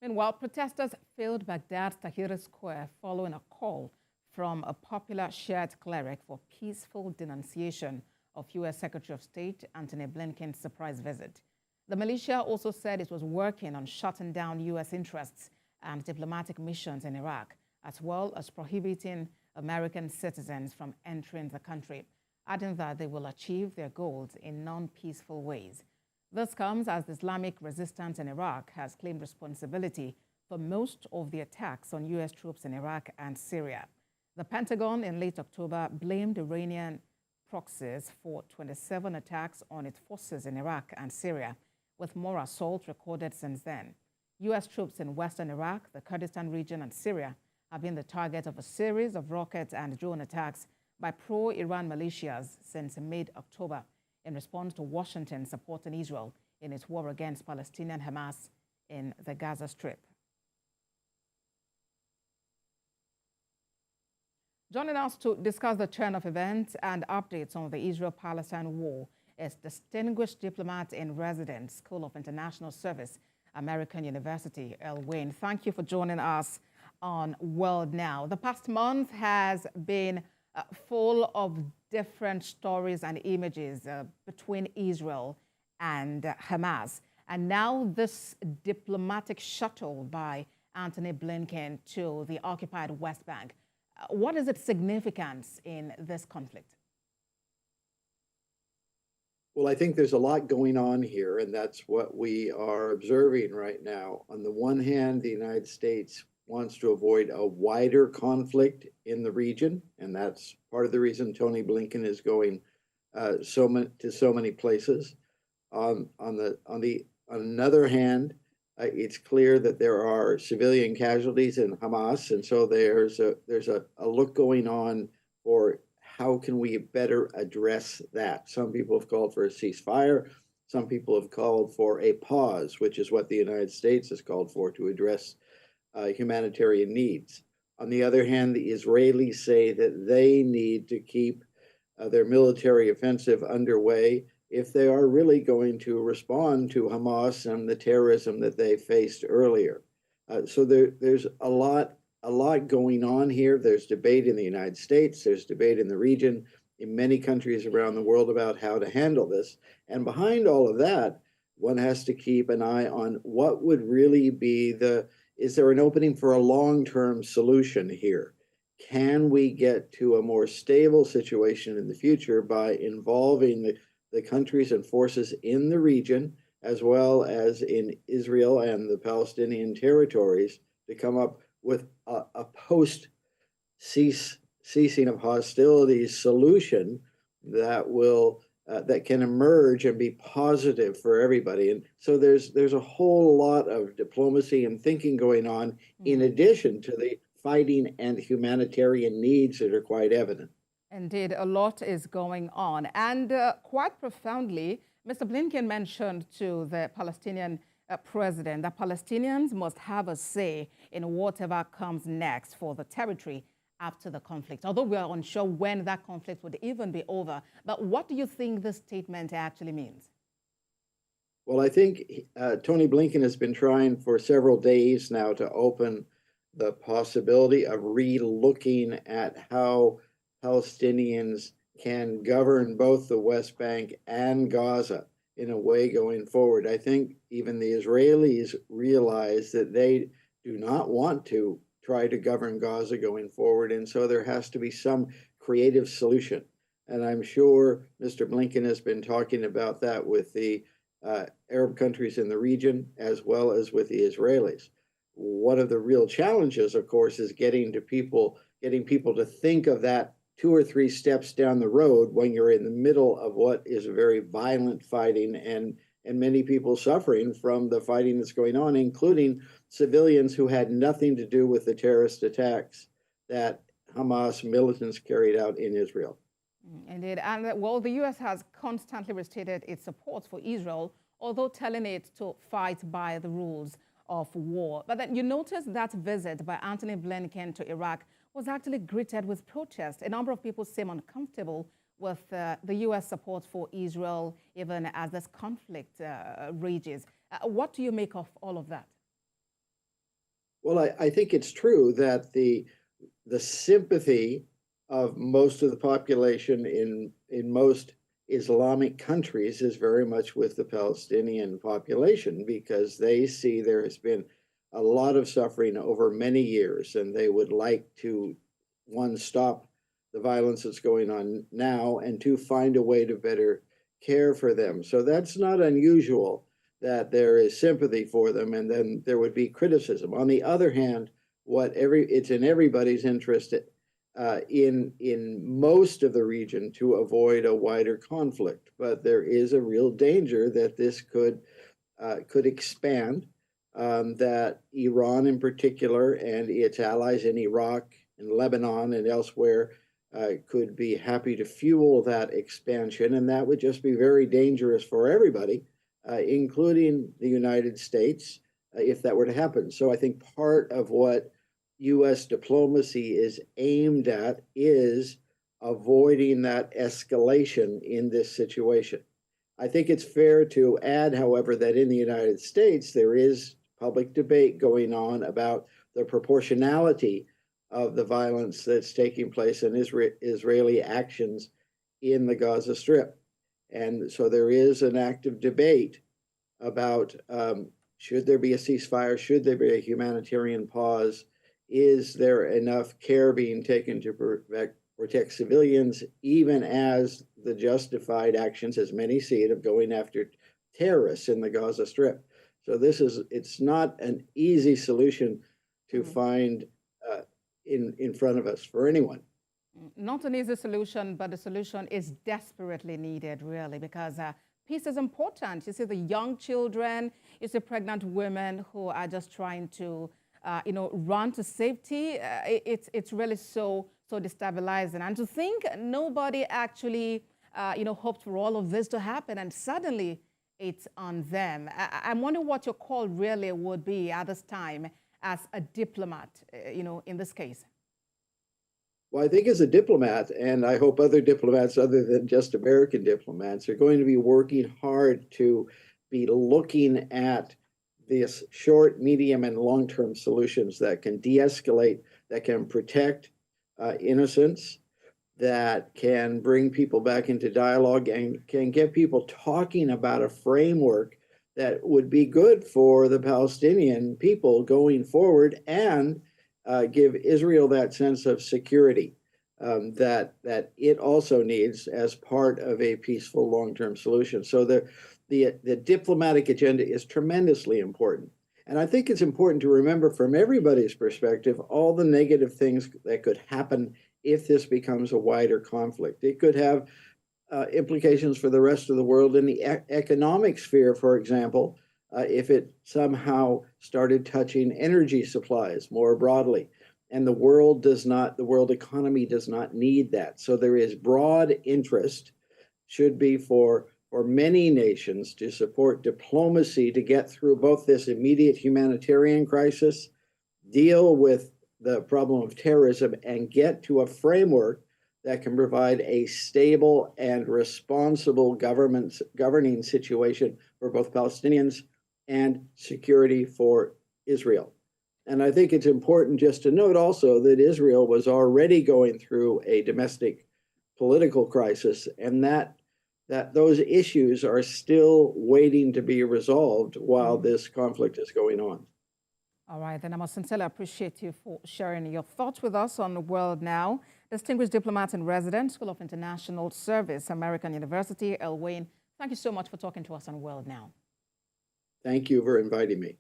Meanwhile, protesters filled Baghdad's Tahrir Square following a call from a popular Shiite cleric for peaceful denunciation of U.S. Secretary of State Antony Blinken's surprise visit. The militia also said it was working on shutting down U.S. interests and diplomatic missions in Iraq, as well as prohibiting American citizens from entering the country, adding that they will achieve their goals in non-peaceful ways. This comes as the Islamic resistance in Iraq has claimed responsibility for most of the attacks on U.S. troops in Iraq and Syria. The Pentagon in late October blamed Iranian proxies for 27 attacks on its forces in Iraq and Syria, with more assaults recorded since then. U.S. troops in western Iraq, the Kurdistan region, and Syria have been the target of a series of rocket and drone attacks by pro-Iran militias since mid-October, in response to Washington supporting Israel in its war against Palestinian Hamas in the Gaza Strip. Joining us to discuss the turn of events and updates on the Israel-Palestine war is distinguished diplomat in residence, School of International Service, American University, Earl. Thank you for joining us on World Now. The past month has been full of different stories and images between Israel and Hamas. And now this diplomatic shuttle by Antony Blinken to the occupied West Bank. What is its significance in this conflict? Well, I think there's a lot going on here, and that's what we are observing right now. On the one hand, the United States wants to avoid a wider conflict in the region, and that's part of the reason Tony Blinken is going to so many places. On another hand, it's clear that there are civilian casualties in Hamas, and so there's a look going on for how can we better address that. Some people have called for a ceasefire. Some people have called for a pause, which is what the United States has called for to address humanitarian needs. On the other hand, the Israelis say that they need to keep their military offensive underway if they are really going to respond to Hamas and the terrorism that they faced earlier. So there's a lot going on here. There's debate in the United States, there's debate in the region, in many countries around the world about how to handle this. And behind all of that, one has to keep an eye on what would really be is there an opening for a long-term solution here? Can we get to a more stable situation in the future by involving the countries and forces in the region, as well as in Israel and the Palestinian territories, to come up with a post-ceasing of hostilities solution that will that can emerge and be positive for everybody? And so there's a whole lot of diplomacy and thinking going on, in addition to the fighting and humanitarian needs that are quite evident. Indeed, a lot is going on. And quite profoundly, Mr. Blinken mentioned to the Palestinian president that Palestinians must have a say in whatever comes next for the territory after the conflict, although we are unsure when that conflict would even be over. But what do you think this statement actually means? Well, I think Tony Blinken has been trying for several days now to open the possibility of re-looking at how Palestinians can govern both the West Bank and Gaza in a way going forward. I think even the Israelis realize that they do not want to try to govern Gaza going forward, and so there has to be some creative solution. And I'm sure Mr. Blinken has been talking about that with the Arab countries in the region, as well as with the Israelis. One of the real challenges, of course, is getting people to think of that 2 or 3 steps down the road when you're in the middle of what is very violent fighting and many people suffering from the fighting that's going on, including civilians who had nothing to do with the terrorist attacks that Hamas militants carried out in Israel. Indeed. And well, the U.S. has constantly restated its support for Israel, although telling it to fight by the rules of war. But then you notice that visit by Antony Blinken to Iraq was actually greeted with protest. A number of people seem uncomfortable with the U.S. support for Israel, even as this conflict rages. What do you make of all of that? Well, I think it's true that the sympathy of most of the population in most Islamic countries is very much with the Palestinian population because they see there has been a lot of suffering over many years, and they would like to, one, stop the violence that's going on now, and two, find a way to better care for them. So that's not unusual that there is sympathy for them, and then there would be criticism. On the other hand, it's in everybody's interest in most of the region to avoid a wider conflict, but there is a real danger that this could expand. That Iran, in particular, and its allies in Iraq and Lebanon and elsewhere could be happy to fuel that expansion, and that would just be very dangerous for everybody, including the United States, if that were to happen. So I think part of what U.S. diplomacy is aimed at is avoiding that escalation in this situation. I think it's fair to add, however, that in the United States, there is public debate going on about the proportionality of the violence that's taking place in Israeli actions in the Gaza Strip. And so there is an active debate about should there be a ceasefire? Should there be a humanitarian pause? Is there enough care being taken to protect civilians, even as the justified actions, as many see it, of going after terrorists in the Gaza Strip? So it's not an easy solution to find in front of us for anyone. Not an easy solution, but the solution is desperately needed, really, because peace is important. You see the young children, you see pregnant women who are just trying to, run to safety. It's really so destabilizing. And to think nobody actually, hoped for all of this to happen, and suddenly it's on them. I'm wondering what your call really would be at this time as a diplomat, in this case. Well, I think as a diplomat, and I hope other diplomats other than just American diplomats are going to be working hard to be looking at these short, medium, and long-term solutions that can de-escalate, that can protect innocents, that can bring people back into dialogue and can get people talking about a framework that would be good for the Palestinian people going forward, and give Israel that sense of security that it also needs as part of a peaceful long-term solution. So the diplomatic agenda is tremendously important. And I think it's important to remember from everybody's perspective all the negative things that could happen if this becomes a wider conflict. It could have implications for the rest of the world in the economic sphere, for example, if it somehow started touching energy supplies more broadly. And the world economy does not need that. So there is broad interest, should be for many nations, to support diplomacy to get through both this immediate humanitarian crisis, deal with the problem of terrorism, and get to a framework that can provide a stable and responsible governing situation for both Palestinians and security for Israel. And I think it's important just to note also that Israel was already going through a domestic political crisis, and that those issues are still waiting to be resolved while this conflict is going on. All right, then I must sincerely appreciate you for sharing your thoughts with us on the World Now. Distinguished diplomat in residence, School of International Service, American University, Earl, thank you so much for talking to us on World Now. Thank you for inviting me.